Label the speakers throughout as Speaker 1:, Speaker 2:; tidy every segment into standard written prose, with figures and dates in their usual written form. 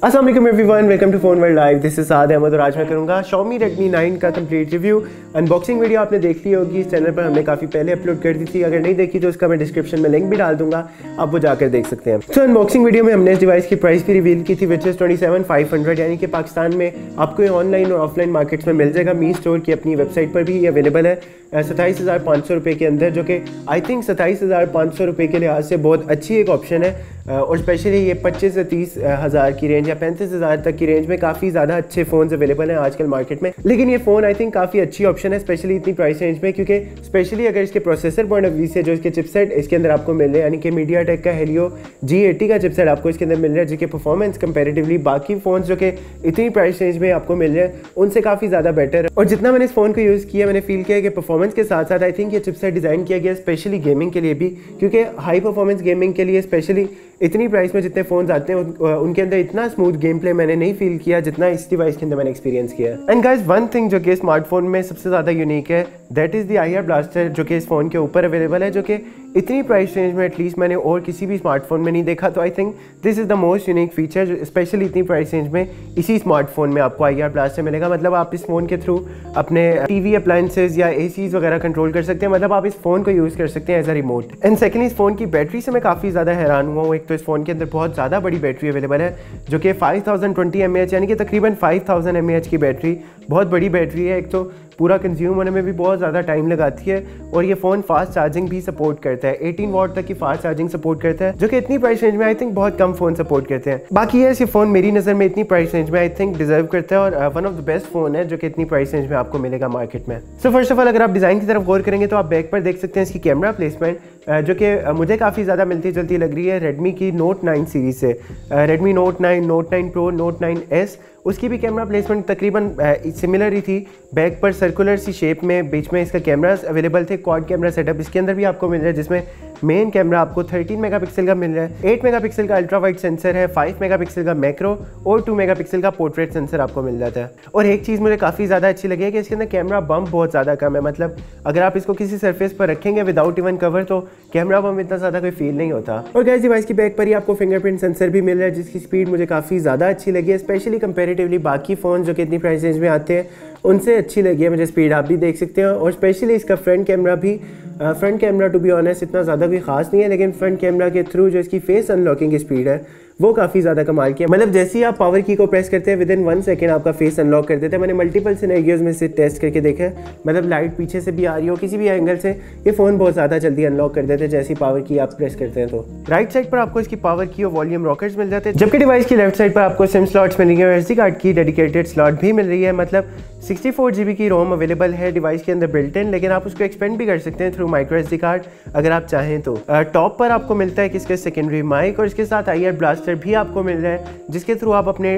Speaker 1: अस्सलाम वालेकुम everyone, welcome to phone world live. This is Saad Ahmad और आज मैं करूंगा Xiaomi Redmi 9 का कंप्लीट रिव्यू। अनबॉक्सिंग वीडियो आपने देख ली होगी, इस चैनल पर हमने काफ़ी पहले अपलोड कर दी थी। अगर नहीं देखी तो उसका मैं डिस्क्रिप्शन में लिंक भी डाल दूंगा, आप वो जाकर देख सकते हैं। तो अनबॉक्सिंग वीडियो में हमने इस डिवाइस की प्राइस भी रिवील की थी, विच इज़ 27,500, यानी कि पाकिस्तान में आपको ऑनलाइन और ऑफलाइन मार्केट्स में मिल जाएगा। मी स्टोर की अपनी वेबसाइट पर भी अवेलेबल है 27,500 रुपये के अंदर, जो कि आई थिंक 27,500 रुपये के लिहाज से बहुत अच्छी एक ऑप्शन है। और स्पेशली ये 25 से 30 हज़ार की रेंज या 35,000 तक की रेंज में काफ़ी ज़्यादा अच्छे फ़ोन्स अवेलेबल हैं आजकल मार्केट में। लेकिन ये फ़ोन आई थिंक काफ़ी अच्छी ऑप्शन है, स्पेशली इतनी प्राइस रेंज में, क्योंकि स्पेशली अगर इसके प्रोसेसर पॉइंट ऑफ व्यू से जो इसके चिपसेट इसके अंदर आपको मिल रहे हैं, यानी कि मीडियाटेक का Helio G80 का चिपसेट आपको इसके अंदर मिल रहा है, जिसके परफॉर्मेंस कंपेरेटिवली बाकी फ़ोन्स जो कि इतनी प्राइस रेंज में आपको मिल रहे हैं उनसे काफ़ी ज़्यादा बेटर है। और जितना मैंने इस फ़ोन को यूज़ किया, मैंने फील किया कि परफॉर्मेंस के साथ साथ आई थिंक ये चिपसेट डिज़ाइन किया गया स्पेशली गेमिंग के लिए भी, क्योंकि हाई परफॉर्मेंस गेमिंग के लिए स्पेशली इतनी प्राइस में जितने फ़ोन्स आते हैं उनके अंदर इतना स्मूथ गेम प्ले मैंने नहीं फील किया जितना इस डिवाइस के अंदर मैंने एक्सपीरियंस किया। एंड गाइस, वन थिंग जो कि स्मार्टफोन में सबसे ज़्यादा यूनिक है, that is the IR blaster, जो कि इस फ़ोन के ऊपर अवेलेबल है, जो कि इतनी प्राइस रेंज में एटलीस्ट मैंने और किसी भी स्मार्टफोन में नहीं देखा। तो I think this is the most unique feature, specially इतनी प्राइस रेंज में इसी स्मार्टफोन में आपको IR ब्लास्टर मिलेगा। मतलब आप इस फ़ोन के थ्रू अपने TV अप्लायंसेज या ACs वगैरह कंट्रोल कर सकते हैं, मतलब आप इस फ़ोन को यूज़ कर सकते हैं as a remote. And secondly, इस फ़ोन की बैटरी से मैं काफ़ी ज़्यादा हैरान हुआ हूँ। एक तो इस फ़ोन के अंदर बहुत ज़्यादा बड़ी बैटरी अवेलेबल है, जो कि 5020 mAh, यानी कि तकरीबन 5000 mAh की बैटरी, बहुत बड़ी बैटरी है। एक तो पूरा कंज्यूम होने में भी बहुत ज़्यादा टाइम लगाती है, और ये फ़ोन फास्ट चार्जिंग भी सपोर्ट करता है, 18 वाट तक की फास्ट चार्जिंग सपोर्ट करता है, जो कि इतनी प्राइस रेंज में आई थिंक बहुत कम फ़ोन सपोर्ट करते हैं। बाकी ये फ़ोन मेरी नज़र में इतनी प्राइस रेंज में आई थिंक डिजर्व करता है, और one of the best phone है जो कि इतनी प्राइस रेंज में आपको मिलेगा मार्केट में। सो फर्स्ट ऑफ ऑल, अगर आप डिज़ाइन की तरफ गौर करेंगे तो आप बैक पर देख सकते हैं इसकी कैमरा प्लेसमेंट, जो कि मुझे काफ़ी ज़्यादा मिलती जुलती लग रही है रेडमी की Note 9 सीरीज़ से। Redmi Note 9, Note 9 Pro, Note 9S, उसकी भी कैमरा प्लेसमेंट तकरीबन सिमिलर ही थी। बैक पर सर्कुलर सी शेप में बीच में इसका कैमरास अवेलेबल थे। क्वाड कैमरा सेटअप इसके अंदर भी आपको मिल रहा है, जिसमें मेन कैमरा आपको 13 मेगापिक्सल का मिल रहा है, 8 मेगापिक्सल का अल्ट्रा वाइड सेंसर है, 5 मेगापिक्सल का मैक्रो और 2 मेगापिक्सल का पोर्ट्रेट सेंसर आपको मिल जाता है। और एक चीज़ मुझे काफ़ी ज़्यादा अच्छी लगी है कि इसके अंदर कैमरा बम्प बहुत ज़्यादा कम है। मतलब अगर आप इसको किसी सरफेस पर रखेंगे विदाउट इवन कवर तो कैमरा बम्प इतना ज़्यादा कोई फील नहीं होता। और गैस, डिवाइस की बैक पर ही आपको फिंगरप्रिंट सेंसर भी मिल रहा है, जिसकी स्पीड मुझे काफ़ी ज़्यादा अच्छी लगी है, स्पेशली कंपेरेटिवली बाकी फ़ोन जो कि इतनी प्राइस रेंज में आते हैं उनसे अच्छी लगी है मुझे स्पीड, आप भी देख सकते हैं। और स्पेशली इसका फ्रंट कैमरा भी, front camera to be honest इतना ज़्यादा कोई खास नहीं है, लेकिन फ्रंट कैमरा के थ्रू जो इसकी फेस अनलॉकिंग की स्पीड है वो काफ़ी ज़्यादा कमाल की है। मतलब जैसे ही आप पावर की को प्रेस करते हैं विदिन 1 सेकेंड आपका फेस अनलॉक कर देता है। मैंने मल्टीपल सिनेरियोज में से टेस्ट करके देखा है, मतलब लाइट पीछे से भी आ रही हो, किसी भी एंगल से ये फ़ोन बहुत ज़्यादा जल्दी अनलॉक कर देते हैं जैसी पावर की आप प्रेस करते हैं। तो राइट साइड पर आपको इसकी पावर की और वॉल्यूम रॉकेट्स मिल जाते हैं, जबकि डिवाइस की लेफ्ट साइड पर आपको सिम स्लॉट्स मिलेंगे और SD कार्ड की डेडिकेटेड स्लॉट भी मिल रही है। मतलब 64 GB की रोम अवेलेबल है डिवाइस के अंदर बिल्ट इन, लेकिन आप उसको एक्सपेंड भी कर सकते हैं थ्रू माइक्रो SD कार्ड अगर आप चाहें तो। टॉप पर आपको मिलता है कि इसके सेकेंडरी माइक, और इसके साथ IR ब्लास्टर भी आपको मिल रहा है, जिसके थ्रू आप अपने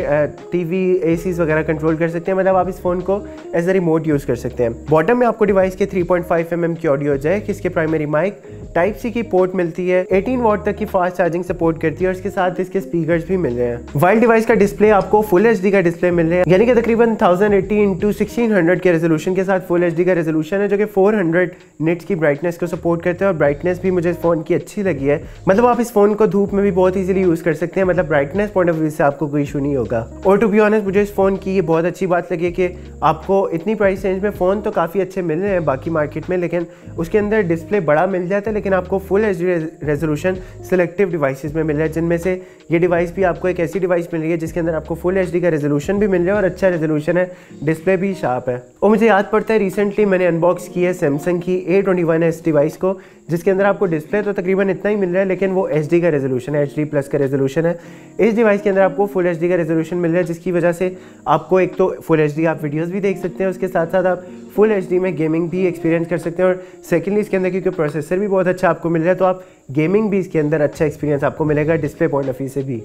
Speaker 1: TV ACs वगैरह कंट्रोल कर सकते हैं। मतलब आप इस फ़ोन को एज अ रिमोट यूज़ कर सकते हैं। बॉटम में आपको डिवाइस के 3.5 mm की ऑडियो जैक, इसके प्राइमरी माइक, टाइप C की पोर्ट मिलती है, 18 वाट तक की फास्ट चार्जिंग सपोर्ट करती है, और इसके साथ इसके स्पीकर्स भी मिल रहे हैं। वाइल डिवाइस का डिस्प्ले आपको फुल HD का डिस्प्ले मिल रहा है, यानी कि तकरीबन 1080x1600 के रेजोल्यूशन के साथ फुल HD का रेजोल्यूशन है, जो कि 400 निट्स की ब्राइटनेस को सपोर्ट करते हैं। और ब्राइटनेस भी मुझे इस फ़ोन की अच्छी लगी है, मतलब आप इस फ़ोन को धूप में भी बहुत ईजिली यूज़ कर सकते हैं, मतलब ब्राइटनेस पॉइंट ऑफ व्यू से आपको कोई इशू नहीं होगा। और टू बी ऑनेस्ट, मुझे इस फ़ोन की ये बहुत अच्छी बात लगी कि आपको इतनी प्राइस रेंज में फ़ोन तो काफ़ी अच्छे मिल रहे हैं बाकी मार्केट में, लेकिन उसके अंदर डिस्प्ले बड़ा मिल जाता है, लेकिन आपको full HD resolution selective devices में मिल रहा है, जिनमें से ये डिवाइस भी आपको एक ऐसी डिवाइस मिल रही है जिसके अंदर आपको फुल HD का रेजोल्यूशन भी मिल रहा है और अच्छा रेजोल्यूशन है, डिस्प्ले भी शार्प है। और मुझे याद पड़ता है रिसेंटली मैंने अनबॉक्स की है सैमसंग की A21s डिवाइस को, जिसके अंदर आपको डिस्प्ले तो तकरीबन इतना ही मिल रहा है, लेकिन वो HD का रेजोल्यूशन है, HD+ का रेजोल्यूशन है। इस डिवाइस के अंदर आपको फुल HD का रेजोल्यूशन मिल रहा है, जिसकी वजह से आपको एक तो फुल HD आप वीडियोस भी देख सकते हैं, उसके साथ साथ आप फुल HD में गेमिंग भी एक्सपीरियंस कर सकते हैं। और सेकेंडली इसके अंदर क्योंकि प्रोसेसर भी बहुत अच्छा आपको मिल रहा है, तो आप गेमिंग भी इसके अंदर अच्छा एक्सपीरियंस आपको मिलेगा डिस्प्ले पॉइंट ऑफ व्यू से भी।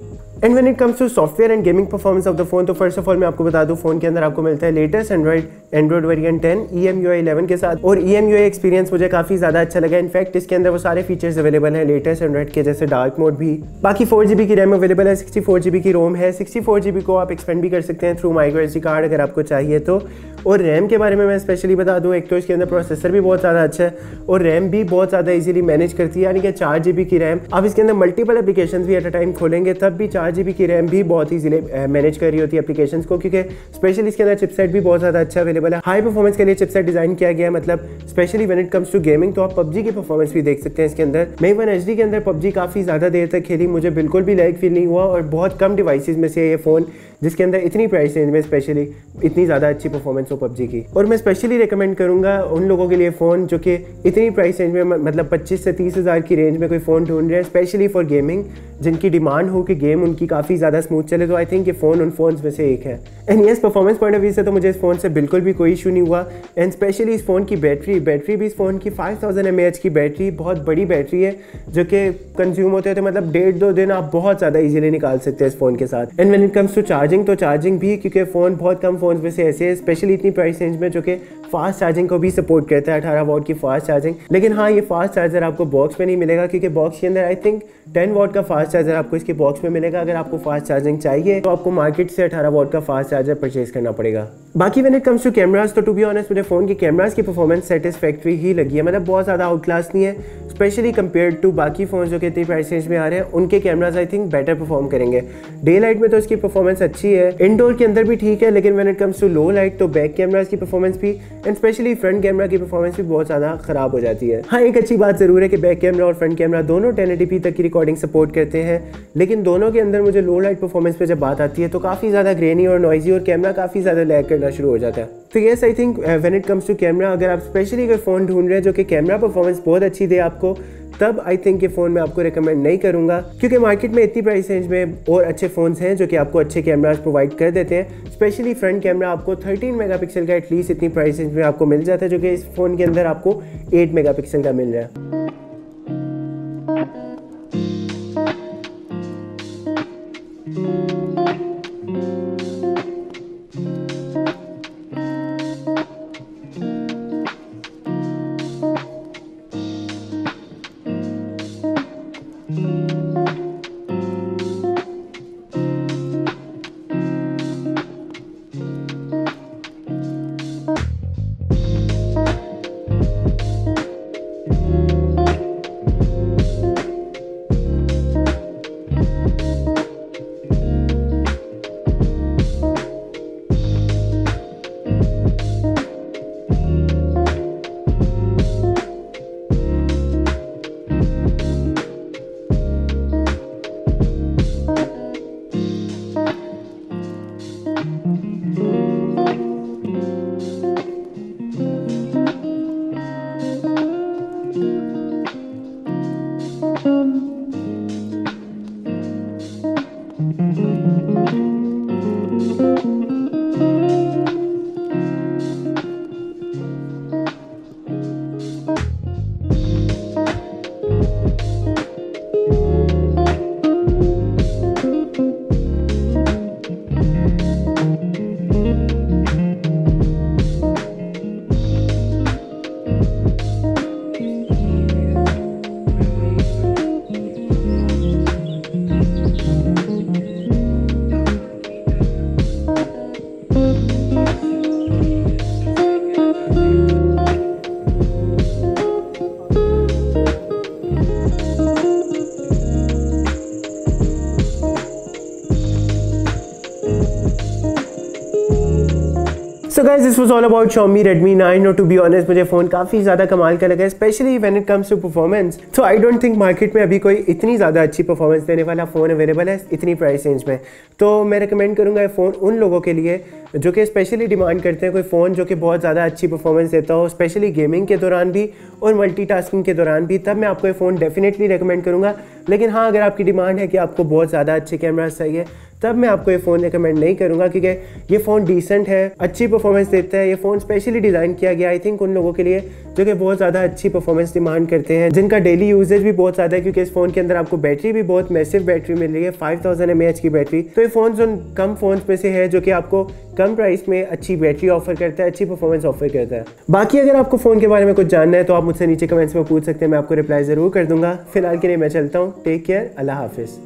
Speaker 1: And when it comes to software and gaming performance of the phone, तो फर्स्ट ऑफ ऑल मैं आपको बता दूं, फोन के अंदर आपको मिलता है लेटेस्ट एंड्रॉइड वेरिएंट 10 EMUI 11 के साथ, और EMUI एक्सपीरियंस मुझे काफ़ी ज़्यादा अच्छा लगा। इनफैक्ट इसके अंदर वो सारे फीचर्स अवेलेबल हैं लेटेस्ट एंड्रॉइड के, जैसे डार्क मोड भी। बाकी 4 GB की रैम अवेलेबल है, 64 GB की रोम है, 64 GB को आप एक्सपेंड भी कर सकते हैं थ्रू माइक्रो SD कार्ड अगर आपको चाहिए तो। और रैम के बारे में मैं स्पेशली बता दूं, एक तो इसके अंदर प्रोसेसर भी बहुत ज़्यादा अच्छा है और रैम भी बहुत ज़्यादा इजीली मैनेज करती है, यानी कि 4 GB की रैम। आप इसके अंदर मल्टीपल एप्लीकेशंस भी एट अ टाइम खोलेंगे तब भी 4 GB की रैम भी बहुत ईजिली मैनेज कर रही होती है एप्लीकेशंस को, क्योंकि स्पेशली इसके अंदर चिपसेट भी बहुत ज़्यादा अच्छा अवेलेबल है। हाई परफॉर्मेंस के लिए चिपसेट डिजाइन किया गया है, मतलब specially when it comes to gaming. तो आप पबजी की परफॉर्मेंस भी देख सकते हैं इसके अंदर। मैं वन HD के अंदर पबजी काफ़ी ज़्यादा देर तक खेली, मुझे बिल्कुल भी लैग फील नहीं हुआ और बहुत कम डिवाइसेस में से ये फ़ोन जिसके अंदर इतनी प्राइस रेंज में स्पेशली इतनी ज़्यादा अच्छी परफॉर्मेंस हो पबजी की। और मैं स्पेशली रिकमेंड करूँगा उन लोगों के लिए फ़ोन जो कि इतनी प्राइस रेंज में, मतलब 25 से 30 हज़ार की रेंज में कोई फ़ोन ढूंढ रहे हैं स्पेशली फॉर गेमिंग, जिनकी डिमांड हो कि गेम उनकी काफ़ी ज़्यादा स्मूथ चले, तो आई थिंक ये फ़ोन उन फोन्स में से एक है। And yes, performance point of view से तो मुझे इस फ़ोन से बिल्कुल भी कोई इशू नहीं हुआ। एंड स्पेशली इस फ़ोन की बैटरी भी इस फ़ोन की 5000 mAh की बैटरी, बहुत बड़ी बैटरी है जो कि कंज्यूम होते थे, मतलब 1.5-2 दिन आप बहुत ज़्यादा इजीली निकाल सकते हैं इस फ़ोन के साथ। And when it comes to charging, तो चार्जिंग भी, क्योंकि फ़ोन बहुत कम फ़ोन में से ऐसे है स्पेशली इतनी प्राइस रेंज में जो कि फास्ट चार्जिंग को भी सपोर्ट करता है, 18 वॉट की फास्ट चार्जिंग। लेकिन हाँ, ये फास्ट चार्जर आपको बॉक्स में नहीं मिलेगा, क्योंकि बॉक्स के अंदर आई थिंक 10 वॉट का फास्ट चार्जर आपको इसके बॉक्स में मिलेगा। अगर आपको फास्ट चार्जिंग चाहिए तो आपको मार्केट से 18 वॉट का फास्ट चार्जर परचेज करना पड़ेगा। बाकी when it comes to cameras, तो टू बी ऑनेस्ट मुझे फ़ोन के कैमरास की परफॉर्मेंस सेटिस्फैक्ट्री ही लगी है, मतलब बहुत ज़्यादा आउट क्लास नहीं है स्पेशली कंपेयर टू बाकी फ़ोन जो कि इतनी प्राइस रेंज में आ रहे हैं। उनके cameras I think better perform करेंगे। डे लाइट में तो इसकी परफॉर्मेंस अच्छी है, इंडोर के अंदर भी ठीक है, लेकिन when it comes to low light तो बैक कैमरास की परफॉर्मेंस भी एंड स्पेशली फ्रंट कैमरा की परफॉर्मेंस भी बहुत ज़्यादा ख़राब हो जाती है। हाँ, एक अच्छी बात ज़रूर है कि बैक कैमरा और फ्रंट कैमरा दोनों 1080p तक की रिकॉर्डिंग सपोर्ट करते हैं, लेकिन दोनों के अंदर मुझे लो लाइट परफॉर्मेंस पे जब बात आती है तो काफ़ी ज़्यादा ग्रेनी और नॉइजी और कैमरा काफ़ी ज़्यादा लैग करना शुरू हो जाता है। तो yes, I think when it comes to camera, अगर आप स्पेशली कोई फ़ोन ढूंढ रहे हैं जो कि कैमरा परफॉर्मेंस बहुत अच्छी दे आपको, तब आई थिंक ये फ़ोन मैं आपको रिकमेंड नहीं करूँगा, क्योंकि मार्केट में इतनी प्राइस रेंज में और अच्छे फ़ोन्स हैं जो कि आपको अच्छे कैमरास प्रोवाइड कर देते हैं। स्पेशली फ्रंट कैमरा आपको 13 मेगापिक्सल का एटलीस्ट इतनी प्राइस रेंज में आपको मिल जाता है, जो कि इस फ़ोन के अंदर आपको 8 मेगापिक्सल का मिल रहा है। So guys, this was all about Xiaomi Redmi 9 और to be honest मुझे फ़ोन काफ़ी ज़्यादा कमाल का लगा, specially when it comes to performance. तो आई डोंट थिंक मार्केट में अभी कोई इतनी ज़्यादा अच्छी परफॉर्मेंस देने वाला फ़ोन अवेलेबल है इतनी प्राइस रेंज में। तो मैं रिकमेंड करूँगा ये फ़ोन उन लोगों के लिए जो कि स्पेशली डिमांड करते हैं कोई फ़ोन जो कि बहुत ज़्यादा अच्छी परफॉर्मेंस देता हो, स्पेशली गेमिंग के दौरान भी और मल्टीटास्किंग के दौरान भी, तब मैं आपको ये फ़ोन डेफिनेटली रिकमेंड करूँगा। लेकिन हाँ, अगर आपकी डिमांड है कि आपको बहुत ज़्यादा अच्छे कैमरास चाहिए, तब मैं आपको ये फ़ोन रिकमेंड नहीं करूँगा, क्योंकि ये फ़ोन डिसेंट है, अच्छी परफॉर्मेंस देता है। ये फ़ोन स्पेशली डिज़ाइन किया गया आई थिंक उन लोगों के लिए जो कि बहुत ज़्यादा अच्छी परफॉर्मेंस डिमांड करते हैं, जिनका डेली यूजेज भी बहुत ज़्यादा है, क्योंकि इस फ़ोन के अंदर आपको बैटरी भी बहुत मैसिव बैटरी मिल रही है, 5000 mAh की बैटरी। तो ये फ़ोन उन कम फ़ोन में से है जो कि आपको कम प्राइस में अच्छी बैटरी ऑफर करता है, अच्छी परफॉर्मेंस ऑफर करता है। बाकी अगर आपको फ़ोन के बारे में कुछ जानना है तो आप मुझसे नीचे कमेंट्स में पूछ सकते हैं, मैं आपको रिप्लाई ज़रूर कर दूंगा। फिलहाल के लिए मैं चलता हूँ, टेक केयर, अल्लाह हाफिज़।